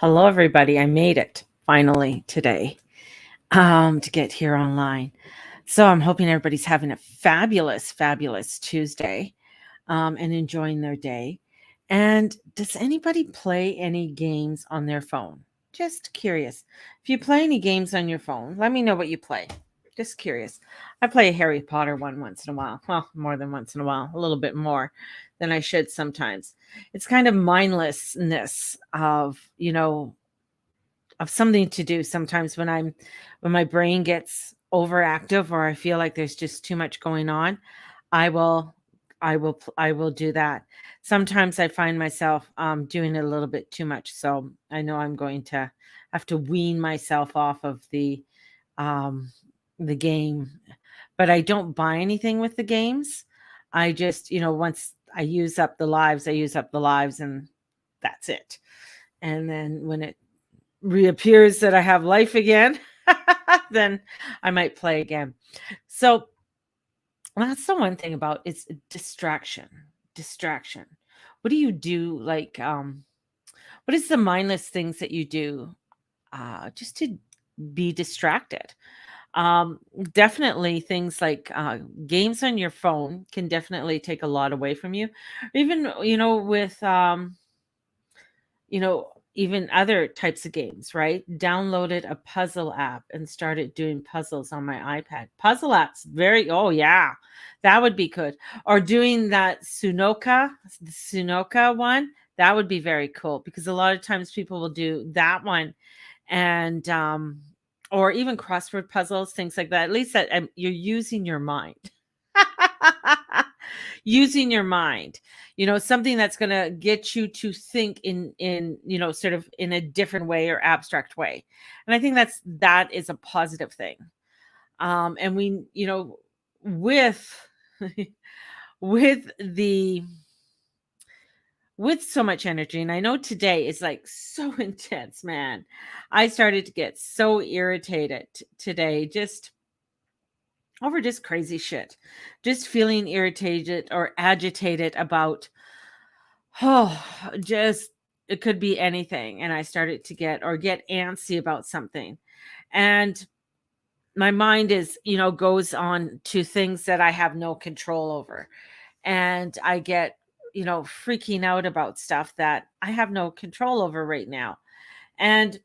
Hello, everybody. I made it finally today to get here online. So I'm hoping everybody's having a fabulous, fabulous Tuesday and enjoying their day. And does anybody play any games on their phone? Just curious. If you play any games on your phone, let me know what you play. Just curious. I play a Harry Potter one once in a while. Well, more than once in a while, a little bit more than I should sometimes. It's kind of mindlessness of something to do sometimes when my brain gets overactive or I feel like there's just too much going on. I will I will do that. Sometimes I find myself doing it a little bit too much, so I know I'm going to have to wean myself off of um the game. But I don't buy anything with the games. I just, once I use up the lives, I use up the lives and that's it. And then when it reappears that I have life again, then I might play again. So that's the one thing about it's distraction. Distraction. What do you do? What is the mindless things that you do just to be distracted? Um, Definitely things like games on your phone can definitely take a lot away from you. Even, with even other types of games, right? Downloaded a puzzle app and started doing puzzles on my iPad. Puzzle apps, oh yeah, that would be good. Or doing that the Sunoka one, that would be very cool because a lot of times people will do that one and or even crossword puzzles, things like that. At least that you're using your mind. Using your mind, something that's going to get you to think in sort of in a different way or abstract way. And I think that is a positive thing. And we, with with the with so much energy, and I know today is like so intense, man. I started to get so irritated today, just over just crazy shit, just feeling irritated or agitated about, oh, just it could be anything. And I started to get antsy about something. And my mind goes on to things that I have no control over. And I get, freaking out about stuff that I have no control over right now. And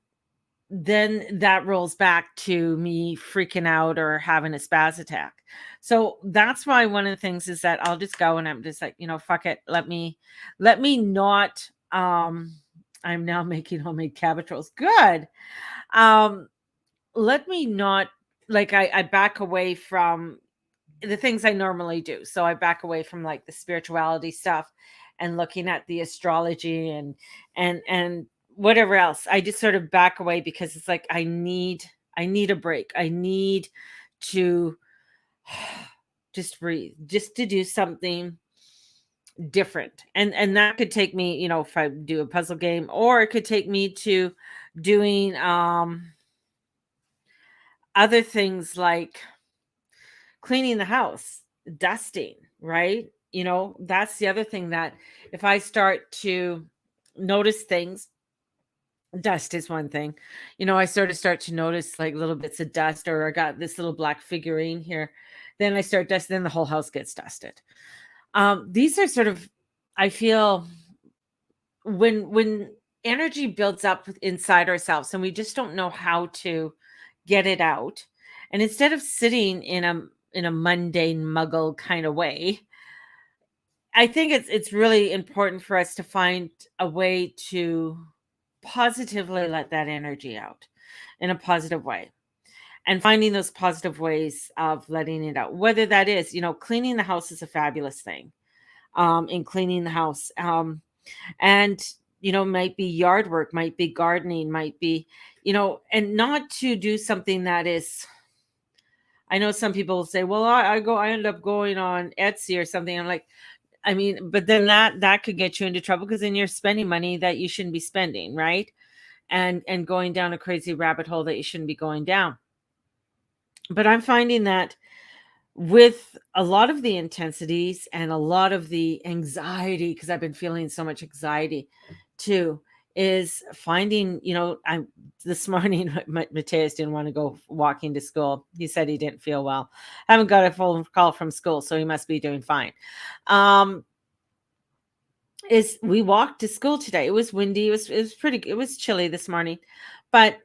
then that rolls back to me freaking out or having a spaz attack. So that's why one of the things is that I'll just go and I'm just like, fuck it. Let me not I'm now making homemade cabbage rolls. Good. Um Let me not, like, I back away from the things I normally do. So I back away from like the spirituality stuff and looking at the astrology and whatever else. I just sort of back away because it's like I need a break. I need to just breathe, just to do something different. And that could take me, if I do a puzzle game, or it could take me to doing other things like cleaning the house, dusting, right? That's the other thing that if I start to notice things, dust is one thing. I sort of start to notice like little bits of dust, or I got this little black figurine here. Then I start dusting, then the whole house gets dusted. These are sort of, I feel, when energy builds up inside ourselves and we just don't know how to get it out, and instead of sitting in a mundane muggle kind of way, I think it's really important for us to find a way to positively let that energy out in a positive way, and finding those positive ways of letting it out, whether that is, cleaning the house is a fabulous thing. In cleaning the house, and might be yard work, might be gardening, might be, and not to do something that is, I know some people will say, well, I end up going on Etsy or something. I'm like, I mean, but then that could get you into trouble because then you're spending money that you shouldn't be spending, right? And going down a crazy rabbit hole that you shouldn't be going down. But I'm finding that with a lot of the intensities and a lot of the anxiety, because I've been feeling so much anxiety too, is finding, I'm this morning, Mateus didn't want to go walking to school. He said he didn't feel well. I haven't got a phone call from school, so he must be doing fine. Is we walked to school today. It was windy. It was chilly this morning, but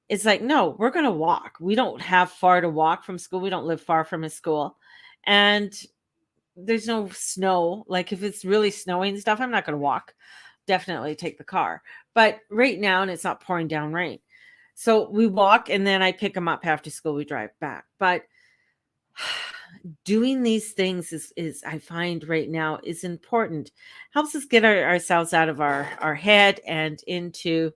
it's like, no, we're going to walk. We don't have far to walk from school. We don't live far from a school. And there's no snow. Like if it's really snowing and stuff, I'm not going to walk. Definitely take the car. But right now, and it's not pouring down rain. So we walk and then I pick them up after school. We drive back. But doing these things is I find right now is important. Helps us get ourselves out of our head and into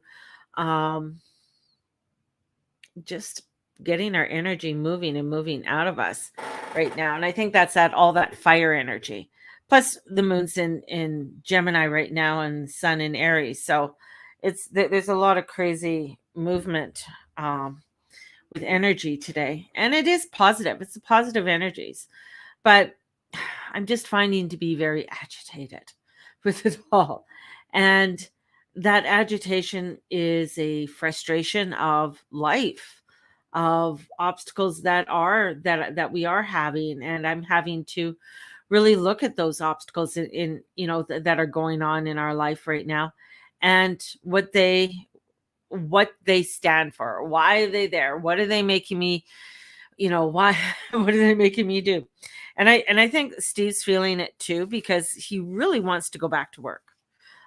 just getting our energy moving and moving out of us right now. And I think that's all that fire energy. Plus the moon's in Gemini right now and sun in Aries. So there's a lot of crazy movement with energy today. And it is positive. It's the positive energies. But I'm just finding to be very agitated with it all. And that agitation is a frustration of life, of obstacles that we are having, and I'm having to really look at those obstacles that are going on in our life right now, and what they stand for. Why are they there? What are they making me, why what are they making me do? And I think Steve's feeling it too, because he really wants to go back to work.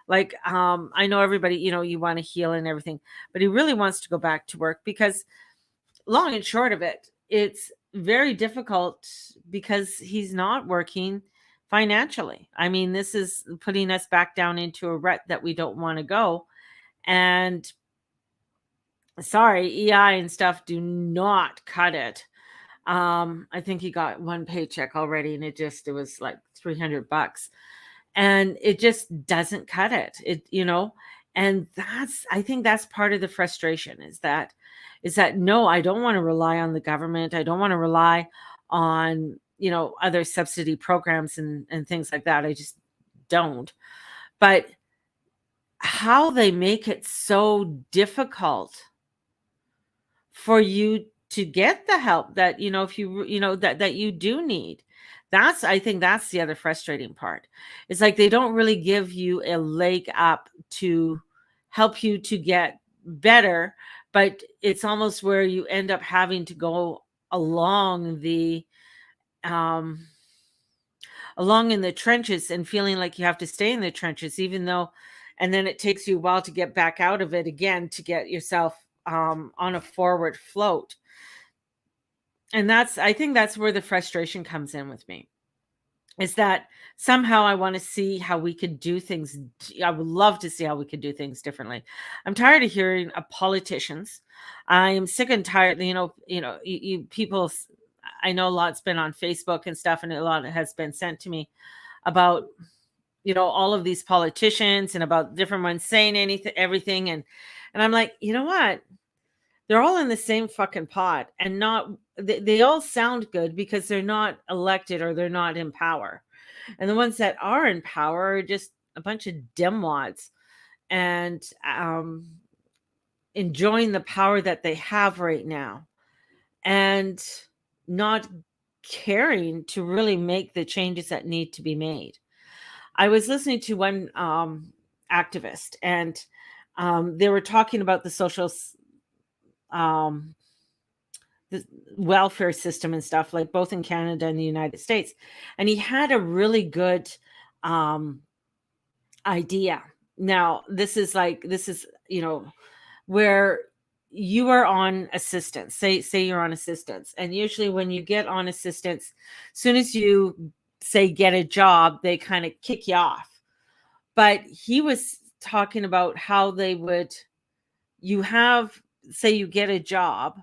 Like, I know everybody, you want to heal and everything, but he really wants to go back to work because long and short of it, it's very difficult because he's not working financially. I mean, this is putting us back down into a rut that we don't want to go. And sorry, EI and stuff do not cut it. I think he got one paycheck already and it was like $300. And it just doesn't cut it. And I think that's part of the frustration is that no, I don't want to rely on the government. I don't want to rely on, other subsidy programs and things like that. I just don't. But how they make it so difficult for you to get the help that, if that you do need. I think that's the other frustrating part. It's like they don't really give you a leg up to help you to get better, but it's almost where you end up having to go along along in the trenches and feeling like you have to stay in the trenches, even though, and then it takes you a while to get back out of it again to get yourself on a forward float. And I think that's where the frustration comes in with me, is that somehow I want to see how we could do things. I would love to see how we could do things differently. I'm tired of hearing of politicians. I am sick and tired. You people, I know a lot's been on Facebook and stuff, and a lot has been sent to me about, all of these politicians and about different ones saying everything. And I'm like, you know what? They're all in the same fucking pot, and they all sound good because they're not elected or they're not in power. And the ones that are in power are just a bunch of dimwads and enjoying the power that they have right now and not caring to really make the changes that need to be made. I was listening to one activist, and they were talking about the the welfare system and stuff, like both in Canada and the United States. And he had a really good idea. Now, this is where you are on assistance. Say you're on assistance. And usually when you get on assistance, soon as you say get a job, they kind of kick you off. But he was talking about how say you get a job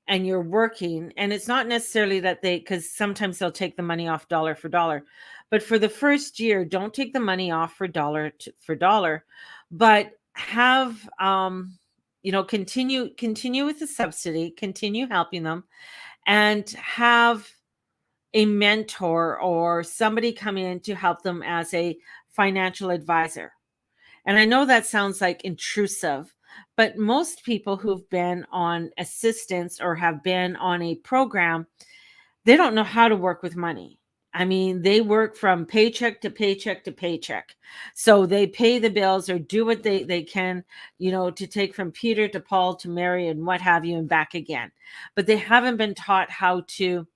and you're working, and it's not necessarily that because sometimes they'll take the money off dollar for dollar, but for the first year, don't take the money off for dollar for dollar, but have, continue with the subsidy, continue helping them, and have a mentor or somebody come in to help them as a financial advisor. And I know that sounds like intrusive, but most people who've been on assistance or have been on a program, they don't know how to work with money. I mean, they work from paycheck to paycheck to paycheck. So they pay the bills or do what they can, to take from Peter to Paul to Mary and what have you and back again. But they haven't been taught how to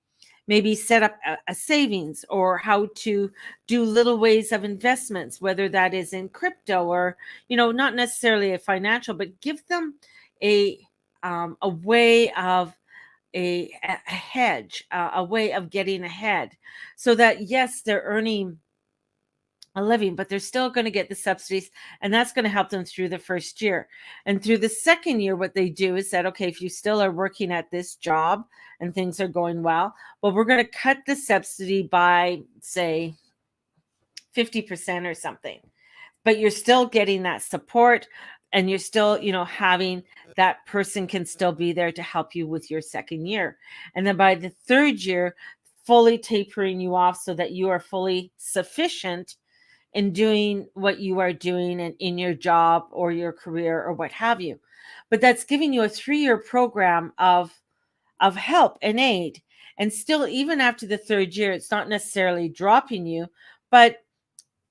maybe set up a savings or how to do little ways of investments, whether that is in crypto or, not necessarily a financial, but give them a a way of a hedge, a way of getting ahead, so that yes, they're earning a living, but they're still going to get the subsidies, and that's going to help them through the first year. And through the second year, what they do is that, okay, if you still are working at this job and things are going well, we're going to cut the subsidy by, say, 50% or something, but you're still getting that support, and you're still, having that person can still be there to help you with your second year. And then by the third year, fully tapering you off so that you are fully sufficient in doing what you are doing and in your job or your career or what have you. But that's giving you a 3-year program of help and aid. And still, even after the third year, it's not necessarily dropping you, but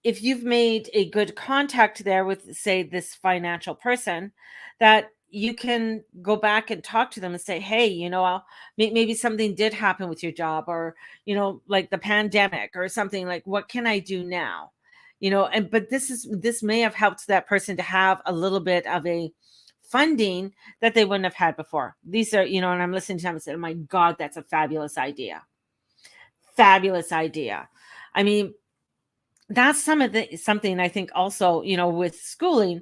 if you've made a good contact there with, say, this financial person, that you can go back and talk to them and say, hey, maybe something did happen with your job, or, like the pandemic or something, like, what can I do now? And but this may have helped that person to have a little bit of a funding that they wouldn't have had before. These are, and I'm listening to them and saying, oh my God, that's a fabulous idea. Fabulous idea. I mean, that's something I think also, with schooling,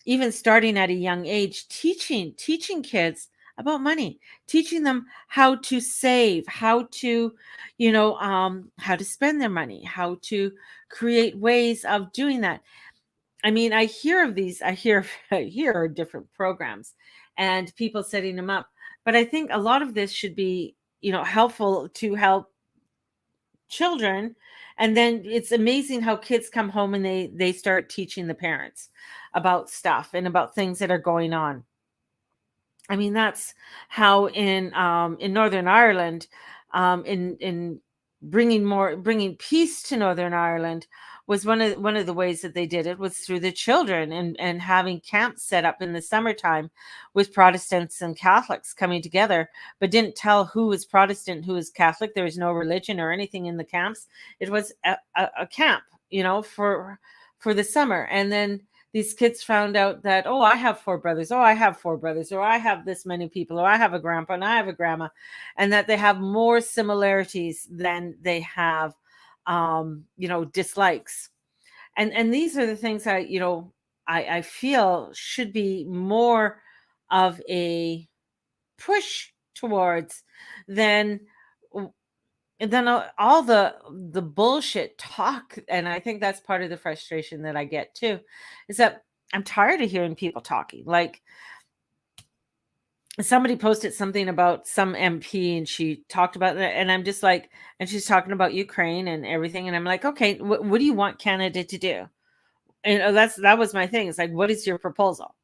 even starting at a young age, teaching kids about money, teaching them how to save, how to, how to spend their money, how to create ways of doing that. I mean, I hear of these, I hear different programs and people setting them up, but I think a lot of this should be, helpful to help children. And then it's amazing how kids come home and they start teaching the parents about stuff and about things that are going on. I mean, that's how in Northern Ireland, in bringing peace to Northern Ireland, was one of the ways that they did it was through the children, and having camps set up in the summertime with Protestants and Catholics coming together, but didn't tell who was Protestant, who was Catholic. There was no religion or anything in the camps. It was a camp, for the summer. And then these kids found out that, oh, I have 4 brothers, oh, I have 4 brothers, or I have this many people, or I have a grandpa and I have a grandma, and that they have more similarities than they have dislikes. And these are the things that, I feel should be more of a push towards than and then all the bullshit talk. And I think that's part of the frustration that I get too, is that I'm tired of hearing people talking. Like, somebody posted something about some MP and she talked about that, and I'm just like, and she's talking about Ukraine and everything, and I'm like, okay, what do you want Canada to do? And that was my thing. It's like, what is your proposal?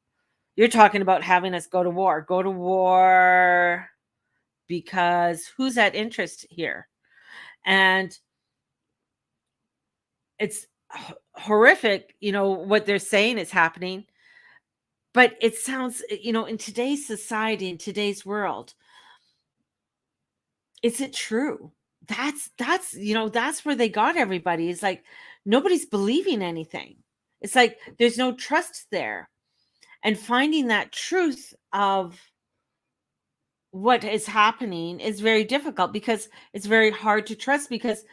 You're talking about having us go to war because who's at interest here? And it's horrific, what they're saying is happening, but it sounds, in today's society, in today's world, is it true? That's where they got everybody. It's like nobody's believing anything. It's like there's no trust there. And finding that truth of what is happening is very difficult, because it's very hard to trust, because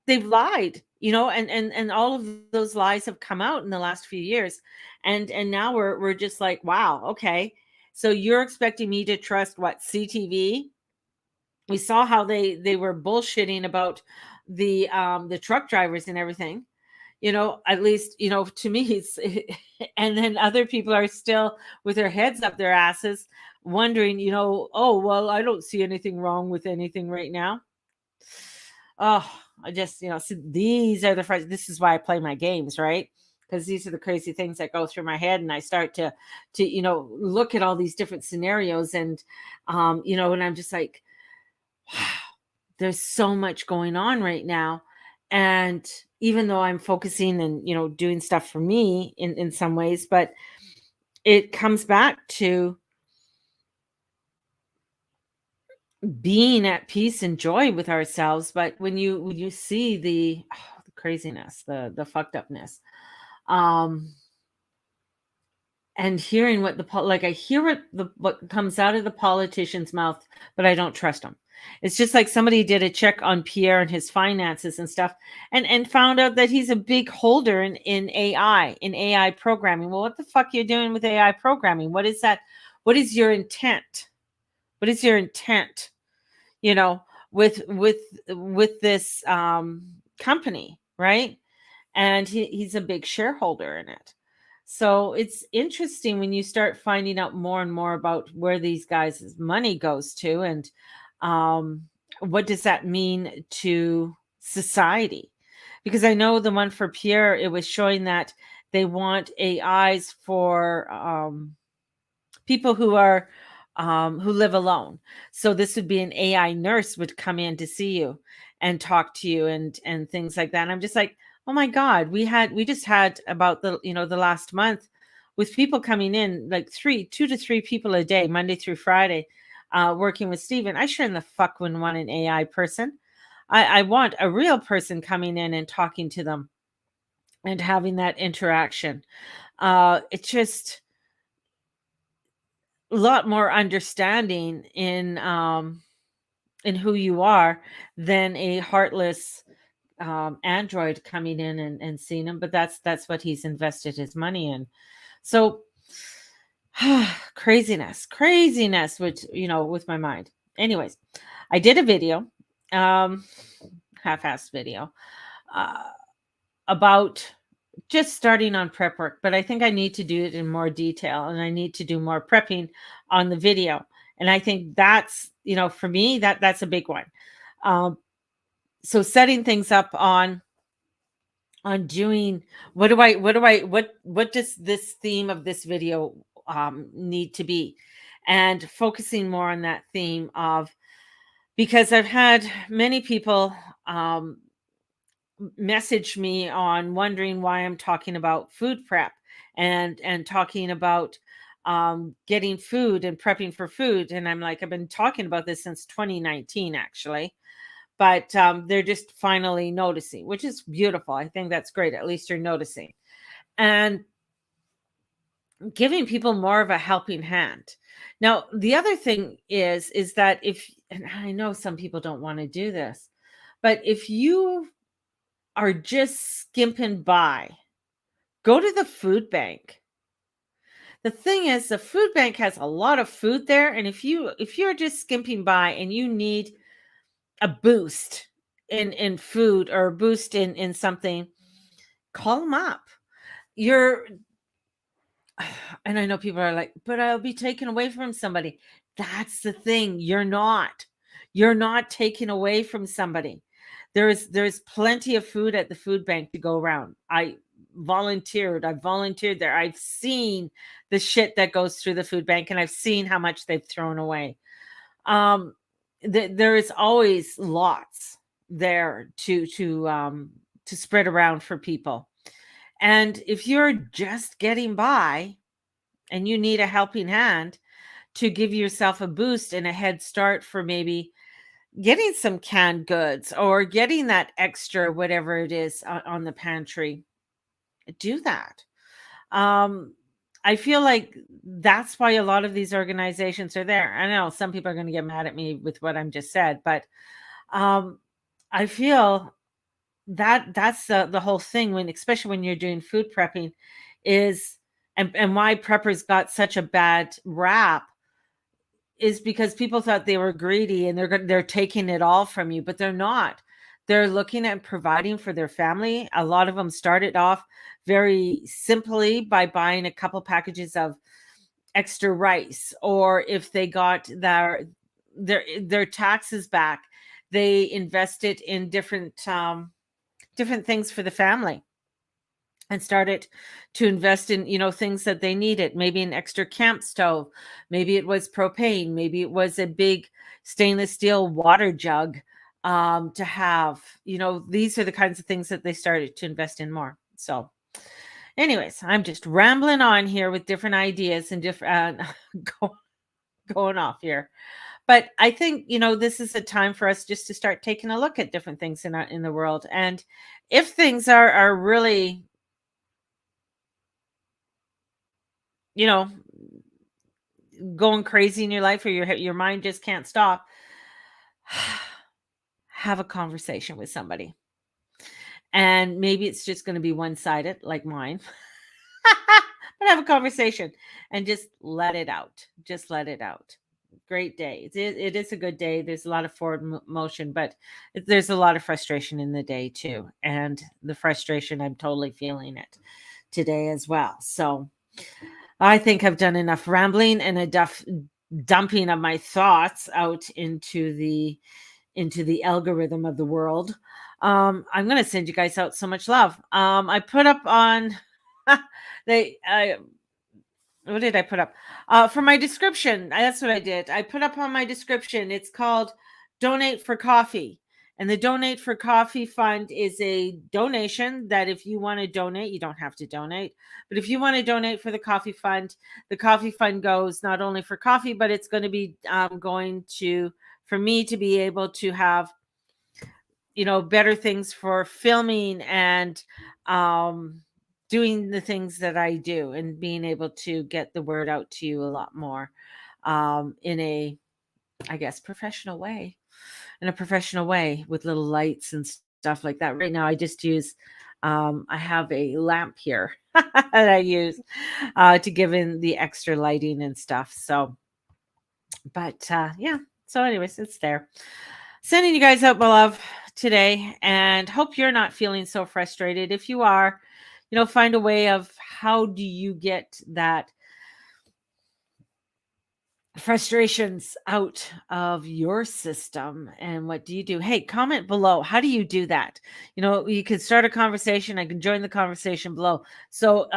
they've lied, and all of those lies have come out in the last few years. And now we're just like, wow, okay, so you're expecting me to trust what, CTV? We saw how they were bullshitting about the truck drivers and everything, at least, to me, it's and then other people are still with their heads up their asses, wondering, oh, well, I don't see anything wrong with anything right now. Oh, I just, see, these are this is why I play my games, right? because these are the crazy things that go through my head, and I start to look at all these different scenarios, and and I'm just like, wow, there's so much going on right now. And even though I'm focusing and doing stuff for me in some ways, but it comes back to being at peace and joy with ourselves. But when you see the craziness, the fucked upness, um and hearing like I hear what comes out of the politician's mouth, but I don't trust them. It's just like somebody did a check on Pierre and his finances and stuff, and found out that he's a big holder in AI programming. Well, what the fuck are you doing with AI programming? What is that? What is your intent? What is your intent? You know, with this company, right? And he's a big shareholder in it. So it's interesting when you start finding out more and more about where these guys' money goes to, and um, what does that mean to society? Because I know the one for Pierre, it was showing that they want AIs for people who live alone. So this would be an AI nurse would come in to see you and talk to you and things like that. And I'm just like, oh my God, we just had about the last month with people coming in, like 2 to 3 people a day, Monday through Friday, working with Stephen. I sure in the fuck wouldn't want an AI person. I want a real person coming in and talking to them and having that interaction. It's just a lot more understanding in who you are than a heartless android coming in and seeing him. But that's what he's invested his money in. So craziness with my mind. Anyways, I did a video, um half-assed video, uh about just starting on prep work, but I think I need to do it in more detail, and I need to do more prepping on the video. And I think that's, for me, that's a big one. Um, so setting things up on doing, what does this theme of this video need to be, and focusing more on that theme of, because I've had many people um message me on wondering why I'm talking about food prep and talking about getting food and prepping for food. And I'm like, I've been talking about this since 2019, actually. But they're just finally noticing, which is beautiful. I think that's great. At least you're noticing. And giving people more of a helping hand. Now, the other thing is that if, and I know some people don't want to do this, but if you are just skimping by, go to the food bank. The thing is, the food bank has a lot of food there, and if you're just skimping by and you need a boost in food, or a boost in something, call them up. You're and I know people are like, but I'll be taken away from somebody. That's the thing. You're not taken away from somebody. There's plenty of food at the food bank to go around. I've volunteered there. I've seen the shit that goes through the food bank, and I've seen how much they've thrown away. Um, there is always lots there to spread around for people. And if you're just getting by and you need a helping hand to give yourself a boost and a head start for maybe getting some canned goods or getting that extra whatever it is on the pantry, do that. um I feel like that's why a lot of these organizations are there. I know some people are going to get mad at me with what I'm just said, but um I feel that that's the whole thing, when especially when you're doing food prepping, is, and why preppers got such a bad rap, is because people thought they were greedy and they're taking it all from you, but they're not. They're looking at providing for their family. A lot of them started off very simply by buying a couple packages of extra rice, or if they got their taxes back, they invested in different things for the family. and started to invest in, things that they needed. Maybe an extra camp stove, maybe it was propane, maybe it was a big stainless steel water jug, to have. These are the kinds of things that they started to invest in more. So anyways, I'm just rambling on here with different ideas and different going off here. But I think, this is a time for us just to start taking a look at different things in the world. And if things are really, you know, going crazy in your life, or your mind just can't stop, have a conversation with somebody. And maybe it's just going to be one-sided like mine. But have a conversation and just let it out. Just let it out. Great day. It is a good day. There's a lot of forward motion, but there's a lot of frustration in the day too. And the frustration, I'm totally feeling it today as well. So I think I've done enough rambling and enough dumping of my thoughts out into the algorithm of the world. I'm going to send you guys out so much love. I put up on they what did I put up? For my description, that's what I did. I put up on my description, it's called Donate for Coffee. And the Donate for Coffee Fund is a donation that if you want to donate, you don't have to donate. But if you want to donate for the Coffee Fund, the Coffee Fund goes not only for coffee, but it's going to be going to, for me to be able to have, better things for filming and doing the things that I do, and being able to get the word out to you a lot more in a, I guess, professional way, with little lights and stuff like that. Right now, I just use, I have a lamp here that I use to give in the extra lighting and stuff. So, but yeah. So, anyways, it's there. Sending you guys out my love today, and hope you're not feeling so frustrated. If you are, find a way of how do you get that frustrations out of your system, and what do you do? Hey, comment below. How do you do that? You can start a conversation. I can join the conversation below. So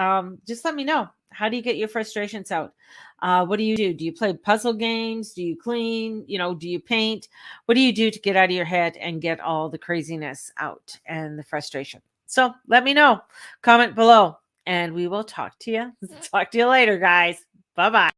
just let me know. How do you get your frustrations out? What do you do? Do you play puzzle games? Do you clean? Do you paint? What do you do to get out of your head and get all the craziness out and the frustration? So let me know. Comment below, and we will talk to you. Talk to you later, guys. Bye-bye.